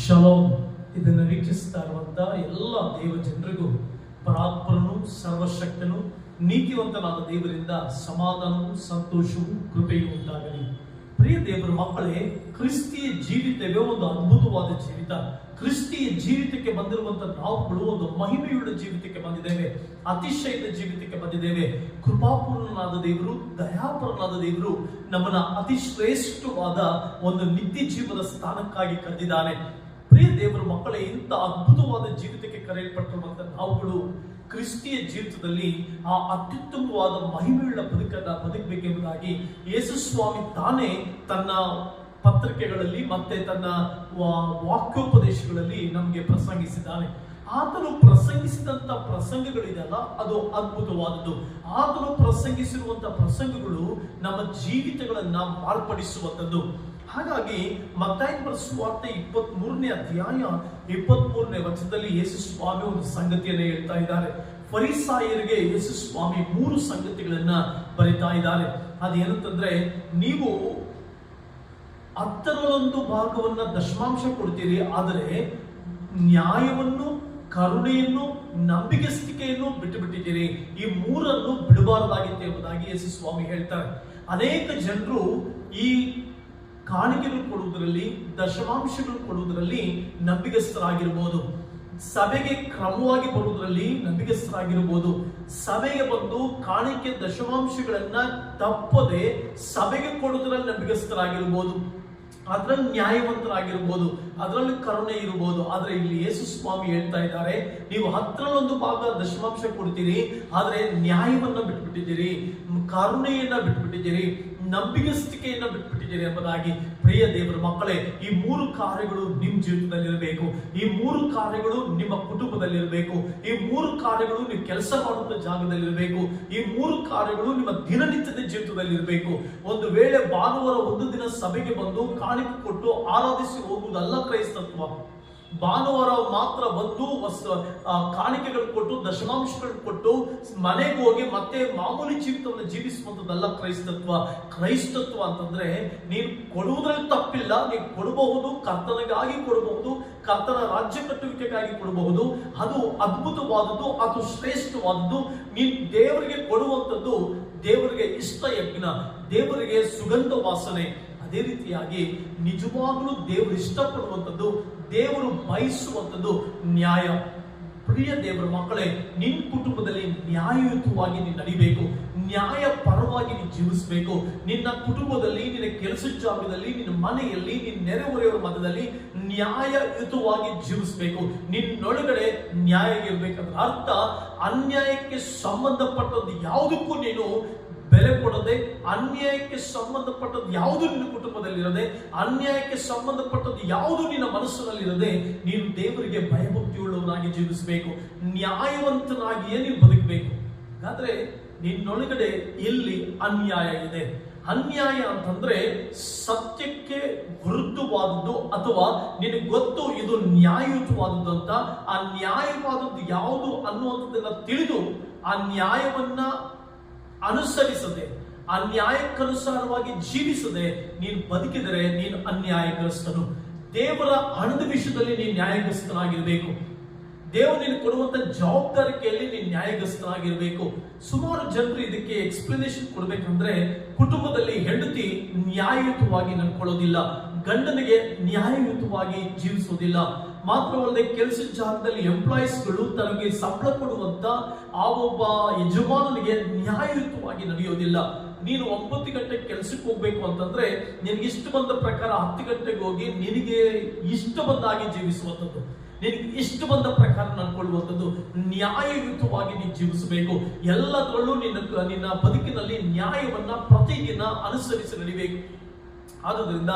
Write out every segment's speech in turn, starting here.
Shalom. ಇದನ್ನು ವೀಕ್ಷಿಸ್ತಾ ಇರುವಂತ ಎಲ್ಲ ದೇವ ಜನರಿಗೂ ಪರಾತ್ಪರನು ಸರ್ವಶಕ್ತನು ನೀತಿವಂತನಾದ ದೇವರಿಂದ ಸಮಾಧಾನವೂ ಸಂತೋಷವೂ ಕೃಪೆಯೂ ಉಂಟಾಗಲಿ. ಪ್ರಿಯ ದೇವರ ಮಕ್ಕಳೇ, ಕ್ರಿಸ್ತಿಯ ಜೀವಿತವೇ ಒಂದು ಅದ್ಭುತವಾದ ಜೀವಿತ. ಕ್ರಿಸ್ತಿಯ ಜೀವಿತಕ್ಕೆ ಬಂದಿರುವಂತಹ ನಾವುಗಳು ಒಂದು ಮಹಿಮೆಯುಳ್ಳ ಜೀವಿತಕ್ಕೆ ಬಂದಿದ್ದೇವೆ, ಅತಿಶಯದ ಜೀವಿತಕ್ಕೆ ಬಂದಿದ್ದೇವೆ. ಕೃಪಾಪೂರ್ಣನಾದ ದೇವರು, ದಯಾಪರನಾದ ದೇವರು ನಮ್ಮನ್ನ ಅತಿ ಶ್ರೇಷ್ಠವಾದ ಒಂದು ನಿತ್ಯ ಜೀವದ ಸ್ಥಾನಕ್ಕಾಗಿ ಕರೆದಿದ್ದಾನೆ. ಪ್ರಿಯ ದೇವರ ಮಕ್ಕಳೇ, ಇಂಥ ಅದ್ಭುತವಾದ ಜೀವಿತಕ್ಕೆ ಕರೆಯಲ್ಪಟ್ಟಿರುವಂತಹ ನಾವುಗಳು ಕ್ರಿಸ್ತಿಯ ಜೀವಿತದಲ್ಲಿ ಆ ಅತ್ಯುತ್ತಮವಾದ ಮಹಿಮೆಯುಳ್ಳ ಬದುಕನ್ನ ಬದುಕಬೇಕೆಂಬುದಾಗಿ ಯೇಸು ಸ್ವಾಮಿ ತಾನೇ ತನ್ನ ಪತ್ರಿಕೆಗಳಲ್ಲಿ ಮತ್ತೆ ತನ್ನ ವಾಕ್ಯೋಪದೇಶಗಳಲ್ಲಿ ನಮಗೆ ಪ್ರಸಂಗಿಸಿದ್ದಾನೆ. ಆತನು ಪ್ರಸಂಗಿಸಿದಂತ ಪ್ರಸಂಗಗಳಿದೆಯಲ್ಲ, ಅದು ಅದ್ಭುತವಾದದ್ದು. ಆತನು ಪ್ರಸಂಗಿಸಿರುವಂತಹ ಪ್ರಸಂಗಗಳು ನಮ್ಮ ಜೀವಿತಗಳನ್ನ ಮಾರ್ಪಡಿಸುವಂಥದ್ದು. ಹಾಗಾಗಿ ಮತ್ತಾಯ ಬರೆದ ಸುವಾರ್ತೆ 23ನೇ ಅಧ್ಯಾಯ 23ನೇ ವಚನದಲ್ಲಿ ಯೇಸು ಸ್ವಾಮಿ ಒಂದು ಸಂಗತಿಯನ್ನು ಹೇಳ್ತಾ ಇದ್ದಾರೆ. ಫರಿಸಾಯರಿಗೆ ಯೇಸು ಸ್ವಾಮಿ 3 ಸಂಗತಿಗಳನ್ನ ಬರೀತಾ ಇದ್ದಾರೆ. ಅದೇನಂತಂದ್ರೆ, ನೀವು 10% ಭಾಗವನ್ನ ದಶಮಾಂಶ ಕೊಡ್ತೀರಿ, ಆದರೆ ನ್ಯಾಯವನ್ನು, ಕರುಣೆಯನ್ನು, ನಂಬಿಗಸ್ತಿಕೆಯನ್ನು ಬಿಟ್ಟು ಬಿಟ್ಟಿದ್ದೀರಿ. ಈ 3 ಬಿಡಬಾರದಾಗಿತ್ತು ಎಂಬುದಾಗಿ ಯೇಸು ಸ್ವಾಮಿ ಹೇಳ್ತಾರೆ. ಅನೇಕ ಜನರು ಈ ಕಾಣಿಕೆಗಳು ಕೊಡುವುದರಲ್ಲಿ, ದಶಮಾಂಶಗಳು ಕೊಡುವುದರಲ್ಲಿ ನಂಬಿಗಸ್ತರಾಗಿರ್ಬೋದು, ಸಭೆಗೆ ಕ್ರಮವಾಗಿ ಬರುವುದರಲ್ಲಿ ನಂಬಿಗಸ್ತರಾಗಿರ್ಬೋದು, ಸಭೆಗೆ ಬಂದು ಕಾಣಿಕೆ ದಶಮಾಂಶಗಳನ್ನ ತಪ್ಪದೆ ಸಭೆಗೆ ಕೊಡುವುದರಲ್ಲಿ ನಂಬಿಗಸ್ತರಾಗಿರ್ಬೋದು, ಅದರಲ್ಲಿ ನ್ಯಾಯವಂತರಾಗಿರ್ಬೋದು, ಅದರಲ್ಲಿ ಕರುಣೆ ಇರಬಹುದು. ಆದ್ರೆ ಇಲ್ಲಿ ಯೇಸು ಸ್ವಾಮಿ ಹೇಳ್ತಾ ಇದ್ದಾರೆ, ನೀವು 10% ಭಾಗ ದಶಮಾಂಶ ಕೊಡ್ತೀರಿ, ಆದ್ರೆ ನ್ಯಾಯವನ್ನ ಬಿಟ್ಬಿಟ್ಟಿದ್ದೀರಿ, ಕರುಣೆಯನ್ನ ಬಿಟ್ಬಿಟ್ಟಿದ್ದೀರಿ, ನಂಬಿಗಸ್ತಿಕೆಯನ್ನ ಬಿಟ್ಬಿಟ್ಟಿದ್ದೀರಿ ಎಂಬುದಾಗಿ. ಪ್ರಿಯ ದೇವರ ಮಕ್ಕಳೇ, ಈ 3 ಕಾರ್ಯಗಳು ನಿಮ್ಮ ಜೀವಿತದಲ್ಲಿರಬೇಕು. ಈ 3 ಕಾರ್ಯಗಳು ನಿಮ್ಮ ಕುಟುಂಬದಲ್ಲಿರಬೇಕು. ಈ 3 ಕಾರ್ಯಗಳು ನೀವು ಕೆಲಸ ಮಾಡುವ ಜಾಗದಲ್ಲಿರಬೇಕು. ಈ 3 ಕಾರ್ಯಗಳು ನಿಮ್ಮ ದಿನನಿತ್ಯದ ಜೀವಿತದಲ್ಲಿರಬೇಕು. ಒಂದು ವೇಳೆ ಭಾನುವಾರ ಒಂದು ದಿನ ಸಭೆಗೆ ಬಂದು ಕಾಣಿಕೆ ಕೊಟ್ಟು ಆರಾಧಿಸಿ ಹೋಗುವುದಲ್ಲ ಕ್ರೈಸ್ತತ್ವ. ಭಾನುವಾರ ಮಾತ್ರ ಬಂದು ಕಾಣಿಕೆಗಳು ಕೊಟ್ಟು ದಶಮಾಂಶಗಳು ಕೊಟ್ಟು ಮನೆಗೆ ಹೋಗಿ ಮತ್ತೆ ಮಾಮೂಲಿ ಜೀವಿತವನ್ನು ಜೀವಿಸುವಂಥದ್ದಲ್ಲ ಕ್ರೈಸ್ತತ್ವ. ಕ್ರೈಸ್ತತ್ವ ಅಂತಂದ್ರೆ, ನೀನು ಕೊಡುವುದರಲ್ಲಿ ತಪ್ಪಿಲ್ಲ, ನೀನು ಕೊಡಬಹುದು, ಕರ್ತನಿಗಾಗಿ ಕೊಡಬಹುದು, ಕರ್ತನ ರಾಜ್ಯ ಕಟ್ಟುವಿಕೆಗಾಗಿ ಕೊಡಬಹುದು. ಅದು ಅದ್ಭುತವಾದದ್ದು, ಅದು ಶ್ರೇಷ್ಠವಾದದ್ದು. ನೀನು ದೇವರಿಗೆ ಕೊಡುವಂಥದ್ದು ದೇವರಿಗೆ ಇಷ್ಟ ಯಜ್ಞ, ದೇವರಿಗೆ ಸುಗಂಧ ವಾಸನೆ. ಅದೇ ರೀತಿಯಾಗಿ ನಿಜವಾಗಲೂ ದೇವರು ಇಷ್ಟಪಡುವಂಥದ್ದು, ದೇವರು ಬಯಸುವಂಥದ್ದು ನ್ಯಾಯ. ಪ್ರಿಯ ದೇವರ ಮಕ್ಕಳೇ, ನಿನ್ನ ಕುಟುಂಬದಲ್ಲಿ ನ್ಯಾಯಯುತವಾಗಿ ನೀನು ನಡಿಬೇಕು, ನ್ಯಾಯ ಪರವಾಗಿ ನೀನು ಜೀವಿಸಬೇಕು. ನಿನ್ನ ಕುಟುಂಬದಲ್ಲಿ, ನಿನ್ನ ಕೆಲಸದ ಜಾಗದಲ್ಲಿ, ನಿನ್ನ ಮನೆಯಲ್ಲಿ, ನಿನ್ನ ನೆರೆಹೊರೆಯವರ ಮಧ್ಯದಲ್ಲಿ ನ್ಯಾಯಯುತವಾಗಿ ಜೀವಿಸಬೇಕು. ನಿನ್ನೊಳಗಡೆ ನ್ಯಾಯ ಇರಬೇಕಂದ್ರೆ ಅರ್ಥ, ಅನ್ಯಾಯಕ್ಕೆ ಸಂಬಂಧಪಟ್ಟದ್ದು ಯಾವುದಕ್ಕೂ ನೀನು ಬೆಲೆ ಕೊಡದೆ, ಅನ್ಯಾಯಕ್ಕೆ ಸಂಬಂಧಪಟ್ಟದ್ದು ಯಾವುದು ನಿನ್ನ ಕುಟುಂಬದಲ್ಲಿರದೆ, ಅನ್ಯಾಯಕ್ಕೆ ಸಂಬಂಧಪಟ್ಟದ್ದು ಯಾವುದು ನಿನ್ನ ಮನಸ್ಸಿನಲ್ಲಿರದೆ, ನೀನು ದೇವರಿಗೆ ಭಯಭಕ್ತಿಯುಳ್ಳವನಾಗಿ ಜೀವಿಸಬೇಕು, ನ್ಯಾಯವಂತನಾಗಿಯೇ ನೀನು ಬದುಕಬೇಕು. ಹಾಗಾದ್ರೆ ನಿನ್ನೊಳಗಡೆ ಎಲ್ಲಿ ಅನ್ಯಾಯ ಇದೆ? ಅನ್ಯಾಯ ಅಂತಂದ್ರೆ ಸತ್ಯಕ್ಕೆ ವಿರುದ್ಧವಾದದ್ದು, ಅಥವಾ ನಿನಗೆ ಗೊತ್ತು ಇದು ನ್ಯಾಯಯುತವಾದದ್ದು ಅಂತ. ಆ ನ್ಯಾಯವಾದದ್ದು ಯಾವುದು ಅನ್ನುವಂಥದ್ದನ್ನ ತಿಳಿದು ಆ ನ್ಯಾಯವನ್ನ ಅನುಸರಿಸದೆ, ಆ ನ್ಯಾಯಕ್ಕನುಸಾರವಾಗಿ ಜೀವಿಸದೆ ನೀನು ಬದುಕಿದರೆ ನೀನು ಅನ್ಯಾಯಗ್ರಸ್ತನು. ದೇವರ ಹಣದ ವಿಷಯದಲ್ಲಿ ನೀನು ನ್ಯಾಯಗ್ರಸ್ತನಾಗಿರ್ಬೇಕು. ದೇವರು ನೀನು ಕೊಡುವಂತ ಜವಾಬ್ದಾರಿಕೆಯಲ್ಲಿ ನೀನು ನ್ಯಾಯಗ್ರಸ್ತನಾಗಿರ್ಬೇಕು. ಸುಮಾರು ಜನರು ಇದಕ್ಕೆ ಎಕ್ಸ್ಪ್ಲನೇಷನ್ ಕೊಡ್ಬೇಕಂದ್ರೆ, ಕುಟುಂಬದಲ್ಲಿ ಹೆಂಡತಿ ನ್ಯಾಯಯುತವಾಗಿ ನಡ್ಕೊಳ್ಳೋದಿಲ್ಲ, ಗಂಡನಿಗೆ ನ್ಯಾಯಯುತವಾಗಿ ಜೀವಿಸೋದಿಲ್ಲ. ಮಾತ್ರವಲ್ಲದೆ ಕೆಲಸದ ಜಾಗದಲ್ಲಿ ಎಂಪ್ಲಾಯೀಸ್ಗಳು ತನಗೆ ಸಂಬಳ ಕೊಡುವಂತ ಆ ಒಬ್ಬ ಯಜಮಾನನಿಗೆ ನ್ಯಾಯಯುತವಾಗಿ ನಡೆಯೋದಿಲ್ಲ. ನೀನು 9 ಗಂಟೆಗೆ ಕೆಲಸಕ್ಕೆ ಹೋಗ್ಬೇಕು ಅಂತಂದ್ರೆ ನಿನಗೆ ಇಷ್ಟ ಬಂದ ಪ್ರಕಾರ 10 ಗಂಟೆಗೆ ಹೋಗಿ ನಿನಗೆ ಇಷ್ಟ ಬಂದಾಗಿ ಜೀವಿಸುವಂಥದ್ದು, ನಿನಗೆ ಇಷ್ಟ ಬಂದ ಪ್ರಕಾರ ನಡ್ಕೊಳ್ಳುವಂಥದ್ದು. ನ್ಯಾಯಯುತವಾಗಿ ನೀನು ಜೀವಿಸಬೇಕು. ಎಲ್ಲದರಲ್ಲೂ ನಿನ್ನ ಬದುಕಿನಲ್ಲಿ ನ್ಯಾಯವನ್ನ ಪ್ರತಿದಿನ ಅನುಸರಿಸಿ ನಡಿಬೇಕು. ಆದುದರಿಂದ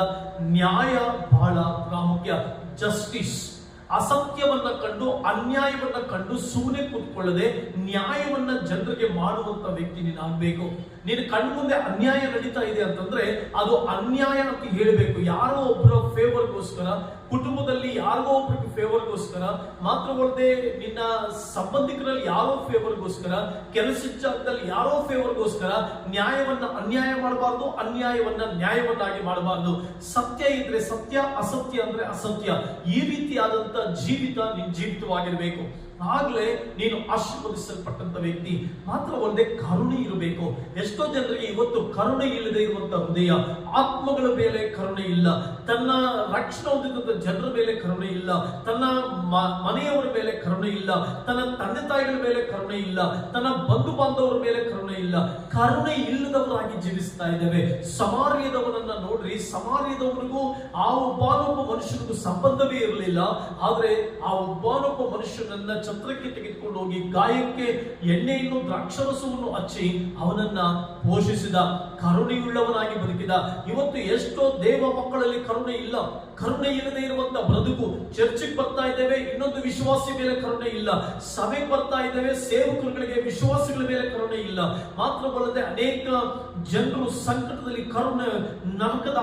ನ್ಯಾಯ ಬಹಳ ಪ್ರಾಮುಖ್ಯ. ಜಸ್ಟಿಸ್, ಅಸತ್ಯವನ್ನ ಕಂಡು, ಅನ್ಯಾಯವನ್ನ ಕಂಡು ಸುಮ್ಮನೆ ಕೂತ್ಕೊಳ್ಳದೆ ನ್ಯಾಯವನ್ನ ಜನರಿಗೆ ಮಾಡುವಂತ ವ್ಯಕ್ತಿ ನೀನಾಗಬೇಕು. ನಿನ್ನ ಕಣ್ಣು ಮುಂದೆ ಅನ್ಯಾಯ ನಡೀತಾ ಇದೆ ಅಂತಂದ್ರೆ ಅದು ಅನ್ಯಾಯ ಅಂತ ಹೇಳಬೇಕು. ಯಾರೋ ಒಬ್ಬರ ಫೇವರ್ಗೋಸ್ಕರ, ಕುಟುಂಬದಲ್ಲಿ ಯಾರಿಗೋ ಒಬ್ಬರಿಗೆ ಫೇವರ್ಗೋಸ್ಕರ, ಮಾತ್ರವಲ್ಲದೆ ನಿನ್ನ ಸಂಬಂಧಿಕರಲ್ಲಿ ಯಾರೋ ಫೇವರ್ಗೋಸ್ಕರ, ಕೆಲಸದ ಜಾಗದಲ್ಲಿ ಯಾರೋ ಫೇವರ್ಗೋಸ್ಕರ ನ್ಯಾಯವನ್ನ ಅನ್ಯಾಯ ಮಾಡಬಾರ್ದು, ಅನ್ಯಾಯವನ್ನ ನ್ಯಾಯವನ್ನಾಗಿ ಮಾಡಬಾರ್ದು. ಸತ್ಯ ಇದ್ರೆ ಸತ್ಯ, ಅಸತ್ಯ ಅಂದ್ರೆ ಅಸತ್ಯ. ಈ ರೀತಿಯಾದಂತ ಜೀವಿತ ನಿನ್ನ ಜೀವಿತವಾಗಿರ್ಬೇಕು. ಆಗ್ಲೇ ನೀನು ಆಶೀರ್ವದಿಸಲ್ಪಟ್ಟಂತ ವ್ಯಕ್ತಿ. ಮಾತ್ರವಲ್ಲದೆ ಕರುಣೆ ಇರಬೇಕು. ಎಷ್ಟೋ ಜನರಿಗೆ ಇವತ್ತು ಕರುಣೆ ಇಲ್ಲದೆ ಇರುವಂತ ಹೃದಯ, ಆತ್ಮಗಳ ಮೇಲೆ ಕರುಣೆ ಇಲ್ಲ, ತನ್ನ ರಕ್ಷಣೆ ಹೊಂದಿದಂತ ಜನರ ಮೇಲೆ ಕರುಣೆ ಇಲ್ಲ, ತನ್ನ ಮನೆಯವರ ಮೇಲೆ ಕರುಣೆ ಇಲ್ಲ, ತನ್ನ ತಂದೆ ತಾಯಿಗಳ ಮೇಲೆ ಕರುಣೆ ಇಲ್ಲ, ತನ್ನ ಬಂಧು ಬಾಂಧವರ ಮೇಲೆ ಕರುಣೆ ಇಲ್ಲ. ಕರುಣೆ ಇಲ್ಲದವರಾಗಿ ಜೀವಿಸ್ತಾ ಇದ್ದೇವೆ. ಸಮಾರ್ಯದವನನ್ನ ನೋಡ್ರಿ, ಸಮಾರ್ಯದವರಿಗೂ ಆ ಒಬ್ಬನೊಬ್ಬ ಮನುಷ್ಯನಿಗೂ ಸಂಬಂಧವೇ ಇರಲಿಲ್ಲ. ಆದ್ರೆ ಆ ಒಬ್ಬನೊಬ್ಬ ಮನುಷ್ಯನನ್ನ ಛತ್ರಕ್ಕೆ ತೆಗೆದುಕೊಂಡು ಹೋಗಿ ಗಾಯಕ್ಕೆ ಎಣ್ಣೆಯನ್ನು ದ್ರಾಕ್ಷರಸವನ್ನು ಹಚ್ಚಿ ಅವನನ್ನ ಪೋಷಿಸಿದ, ಕರುಣೆಯುಳ್ಳವನಾಗಿ ಬದುಕಿದ. ಇವತ್ತು ಎಷ್ಟೋ ದೇವ ಮಕ್ಕಳಲ್ಲಿ ಕರುಣೆ ಇಲ್ಲ. ಕರುಣೆ ಇಲ್ಲದೆ ಇರುವಂತ ಬದುಕು. ಚರ್ಚಿಗೆ ಬರ್ತಾ ಇದ್ದೇವೆ, ಇನ್ನೊಂದು ವಿಶ್ವಾಸಿ ಮೇಲೆ ಕರುಣೆ ಇಲ್ಲ. ಸಭೆಗೆ ಬರ್ತಾ ಇದ್ದೇವೆ, ಸೇವಕರುಗಳಿಗೆ, ವಿಶ್ವಾಸಿಗಳ ಮೇಲೆ ಕರುಣೆ ಇಲ್ಲ. ಮಾತ್ರವಲ್ಲದೆ ಅನೇಕ ಜನರು ಸಂಕಟದಲ್ಲಿ, ಕರುಣೆ ನರಕದ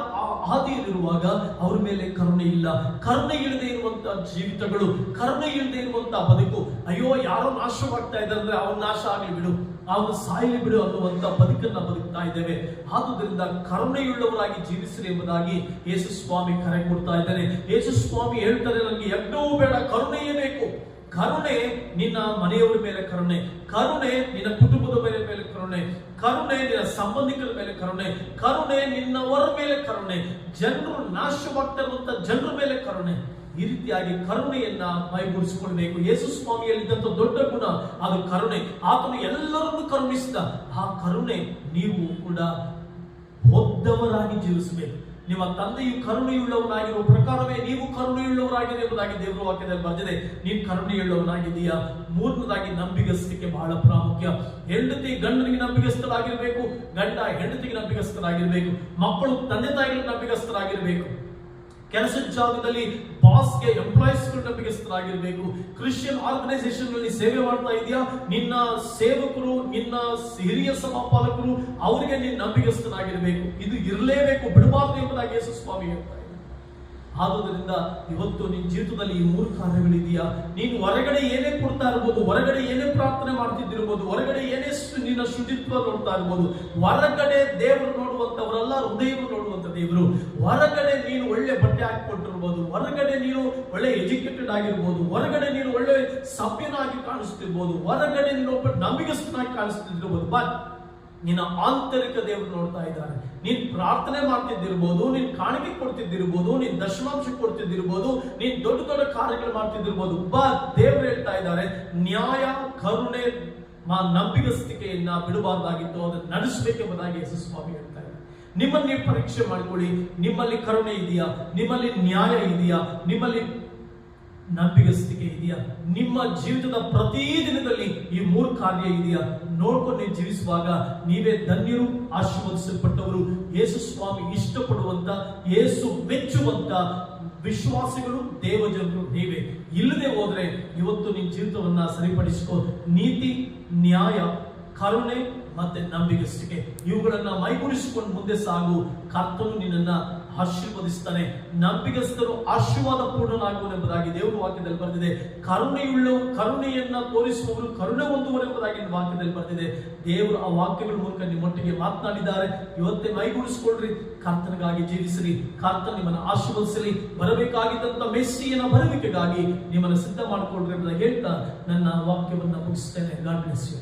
ಹಾದಿಯಲ್ಲಿರುವಾಗ ಅವ್ರ ಮೇಲೆ ಕರುಣೆ ಇಲ್ಲ. ಕರುಣೆ ಇಲ್ಲದೆ ಇರುವಂತ ಜೀವಿತಗಳು, ಕರುಣೆ ಇಲ್ಲದೆ ಇರುವಂತ ಬದುಕು. ಅಯ್ಯೋ, ಯಾರೋ ನಾಶವಾಗ್ತಾ ಇದ್ದಾರೆ ಅಂದ್ರೆ ಅವ್ನ ನಾಶ ಆಗ್ಲಿ ಬಿಡು, ಅವನು ಸಾಯಲಿ ಬಿಡು ಅನ್ನುವಂತ ಬದುಕನ್ನ ಬದುಕ್ತಾ ಇದ್ದೇವೆ. ಆದುದರಿಂದ ಕರುಣೆಯುಳ್ಳವರಾಗಿ ಜೀವಿಸಲಿ ಎಂಬುದಾಗಿ ಯೇಸು ಸ್ವಾಮಿ ಕರೆ ಕೊಡ್ತಾ ಇದ್ದಾನೆ. ಯೇಸು ಸ್ವಾಮಿ ಹೇಳ್ತಾರೆ, ನನಗೆ ಯಜ್ಞವೂ ಬೇಡ, ಕರುಣೆಯೇ ಬೇಕು. ಕರುಣೆ ನಿನ್ನ ಮನೆಯವರ ಮೇಲೆ ಕರುಣೆ, ಕರುಣೆ ನಿನ್ನ ಕುಟುಂಬದ ಮೇಲೆ ಕರುಣೆ, ಕರುಣೆ ನಿನ್ನ ಸಂಬಂಧಿಕರ ಮೇಲೆ ಕರುಣೆ, ಕರುಣೆ ನಿನ್ನವರ ಮೇಲೆ ಕರುಣೆ, ಜನರು ನಾಶವಾಗ್ತಾ ಇರುವಂತ ಜನರ ಮೇಲೆ ಕರುಣೆ. ಈ ರೀತಿಯಾಗಿ ಕರುಣೆಯನ್ನ ಮೈಗೂಡಿಸಿಕೊಳ್ಬೇಕು. ಯೇಸು ಸ್ವಾಮಿಯಲ್ಲಿದ್ದಂತ ದೊಡ್ಡ ಗುಣ ಅದು ಕರುಣೆ. ಆತನು ಎಲ್ಲರನ್ನು ಕರುಣಿಸಿದ. ಆ ಕರುಣೆ ನೀವು ಕೂಡ ಹೊದ್ದವರಾಗಿ ಜೀವಿಸಬೇಕು. ನಿಮ್ಮ ತಂದೆಯು ಕರುಣೆಯುಳ್ಳವನಾಗಿರುವ ಪ್ರಕಾರವೇ ನೀವು ಕರುಣೆಯುಳ್ಳವರಾಗಿದೆ ಎಂಬುದಾಗಿ ದೇವರ ವಾಕ್ಯದಲ್ಲಿ ಬಂದಿದೆ. ನೀನು ಕರುಣೆಯುಳ್ಳವನಾಗಿದೆಯಾ? ಮೂರನೇದಾಗಿ ನಂಬಿಗಸ್ತಿಕೆ ಬಹಳ ಪ್ರಾಮುಖ್ಯ. ಹೆಂಡತಿ ಗಂಡನಿಗೆ ನಂಬಿಗಸ್ತರಾಗಿರ್ಬೇಕು, ಗಂಡ ಹೆಂಡತಿಗೆ ನಂಬಿಗಸ್ತರಾಗಿರ್ಬೇಕು, ಮಕ್ಕಳು ತಂದೆ ತಾಯಿಗಳಿಗೆ ನಂಬಿಗಸ್ತರಾಗಿರ್ಬೇಕು, ಕೆಲಸದ ಜಾಗದಲ್ಲಿ ಬಾಸ್ಗೆ ಎಂಪ್ಲಾಯೀಸ್ಗಳು ನಂಬಿಗಸ್ತರಾಗಿರ್ಬೇಕು, ಕ್ರಿಶ್ಚಿಯನ್ ಆರ್ಗನೈಸೇಷನ್ ನಲ್ಲಿ ಸೇವೆ ಮಾಡ್ತಾ ಇದೆಯಾ, ನಿನ್ನ ಸೇವಕರು, ನಿನ್ನ ಹಿರಿಯ ಸಭಾಪಾಲಕರು, ಅವರಿಗೆ ನೀನು ನಂಬಿಗಸ್ತನಾಗಿರ್ಬೇಕು. ಇದು ಇರಲೇಬೇಕು, ಬಿಡಬಾರ್ದು ಎಂಬುದಾಗಿ ಯೇಸು ಸ್ವಾಮಿ ಹೇಳ್ತಾರೆ. ಆದುದರಿಂದ ಇವತ್ತು ನಿನ್ನ ಜೀವಿತದಲ್ಲಿ ಈ ಮೂರು ಕಾರ್ಯಗಳಿದೆಯಾ? ನೀನು ಹೊರಗಡೆ ಏನೇ ಕೊಡ್ತಾ ಇರ್ಬೋದು, ಹೊರಗಡೆ ಏನೇ ಪ್ರಾರ್ಥನೆ ಮಾಡ್ತಿದ್ದಿರ್ಬೋದು, ಹೊರಗಡೆ ಏನೇ ನಿನ್ನ ಶುಚಿತ್ವ ನೋಡ್ತಾ ಇರ್ಬೋದು, ಹೊರಗಡೆ ದೇವರು ನೋಡುವಂತವರಲ್ಲ, ಹೃದಯವು ನೋಡುವಂತ ದೇವರು. ಹೊರಗಡೆ ನೀನು ಒಳ್ಳೆ ಬಟ್ಟೆ ಹಾಕಿಕೊಟ್ಟಿರ್ಬೋದು, ಹೊರಗಡೆ ನೀನು ಒಳ್ಳೆ ಎಜುಕೇಟೆಡ್ ಆಗಿರ್ಬೋದು, ಹೊರಗಡೆ ನೀನು ಒಳ್ಳೆ ಸಭ್ಯನಾಗಿ ಕಾಣಿಸ್ತಿರ್ಬೋದು, ಹೊರಗಡೆ ನೀನು ಒಬ್ಬ ನಂಬಿಗಸ್ತನಾಗಿ ಕಾಣಿಸ್ತಿರ್ಬೋದು, ಬಟ್ ನಿನ್ನ ಆಂತರಿಕ ದೇವರು ನೋಡ್ತಾ ಇದ್ದಾರೆ. ನೀನ್ ಪ್ರಾರ್ಥನೆ ಮಾಡ್ತಿದ್ದಿರ್ಬೋದು, ನೀನ್ ಕಾಣಿಕೆ ಕೊಡ್ತಿದ್ದಿರ್ಬೋದು, ನೀನ್ ದಶಮಾಂಶ ಕೊಡ್ತಿದ್ದಿರ್ಬೋದು, ನೀನ್ ದೊಡ್ಡ ದೊಡ್ಡ ಕಾರ್ಯಗಳು ಮಾಡ್ತಿದ್ದಿರ್ಬೋದು, ಬಟ್ ದೇವರು ಹೇಳ್ತಾ ಇದ್ದಾರೆ, ನ್ಯಾಯ, ಕರುಣೆ, ನಂಬಿಗಸ್ತಿಕೆಯನ್ನ ಬಿಡಬಾರ್ದಾಗಿತ್ತು, ಅದನ್ನು ನಡೆಸಬೇಕೆಂಬುದಾಗಿ ಯೇಸು ಸ್ವಾಮಿ ಹೇಳ್ತಾ ಇದ್ದಾರೆ. ನಿಮ್ಮಲ್ಲಿ ಪರೀಕ್ಷೆ ಮಾಡ್ಕೊಳ್ಳಿ. ನಿಮ್ಮಲ್ಲಿ ಕರುಣೆ ಇದೆಯಾ? ನಿಮ್ಮಲ್ಲಿ ನ್ಯಾಯ ಇದೆಯಾ? ನಿಮ್ಮಲ್ಲಿ ನಂಬಿಗಸ್ತಿಕೆ ಇದೆಯಾ? ನಿಮ್ಮ ಜೀವಿತದ ಪ್ರತಿ ದಿನದಲ್ಲಿ ಈ ಮೂರು ಕಾರ್ಯ ಇದೆಯಾ? ನೋಡ್ಕೊಂಡು ನೀವು ಜೀವಿಸುವಾಗ ನೀವೇ ಧನ್ಯರು, ಆಶೀರ್ವದಿಸಲ್ಪಟ್ಟವರು, ಯೇಸು ಸ್ವಾಮಿ ಇಷ್ಟಪಡುವಂತ, ಯೇಸು ಮೆಚ್ಚುವಂತ ವಿಶ್ವಾಸಿಗಳು, ದೇವಜನರು ನೀವೇ. ಇಲ್ಲದೆ ಹೋದ್ರೆ ಇವತ್ತು ನಿನ್ನ ಜೀವಿತವನ್ನ ಸರಿಪಡಿಸಿಕೋ. ನೀತಿ, ನ್ಯಾಯ, ಕರುಣೆ ಮತ್ತೆ ನಂಬಿಗಸ್ತಿಕೆ, ಇವುಗಳನ್ನ ಮೈಗೂಡಿಸಿಕೊಂಡು ಮುಂದೆ ಸಾಗು. ಕರ್ತನು ನಿನ್ನನ್ನ ಆಶೀರ್ವದಿಸ್ತಾನೆ. ನಂಬಿಗಸ್ತರು ಆಶೀರ್ವಾದ ಪೂರ್ಣನಾಗುವನೆಂಬುದಾಗಿ ದೇವರ ವಾಕ್ಯದಲ್ಲಿ ಬರೆದಿದೆ. ಕರುಣೆಯನ್ನ ತೋರಿಸುವವರು ಕರುಣೆ ಹೊಂದುವರೆಂಬುದಾಗಿ ವಾಕ್ಯದಲ್ಲಿ ಬರೆದಿದೆ. ದೇವರು ಆ ವಾಕ್ಯಗಳ ಮೂಲಕ ನಿಮ್ಮೊಟ್ಟಿಗೆ ಮಾತನಾಡಿದ್ದಾರೆ. ಇವತ್ತೇ ಮೈಗೂಡಿಸಿಕೊಳ್ಳ್ರಿ, ಕರ್ತನಿಗಾಗಿ ಜೀವಿಸಿರಿ, ಕರ್ತನ ನಿಮ್ಮನ್ನು ಆಶೀರ್ವದಿಸಲಿ. ಬರಬೇಕಾಗಿದ್ದಂತ ಮೆಸ್ಸಿಯನ ಬರುವಿಕೆಗಾಗಿ ನಿಮ್ಮನ್ನು ಸಿದ್ಧ ಮಾಡಿಕೊಳ್ಳ್ರಿ ಎಂಬುದಾಗಿ ಹೇಳ್ತಾ ನನ್ನ ವಾಕ್ಯವನ್ನ ಮುಗಿಸ್ತೇನೆ. God bless you.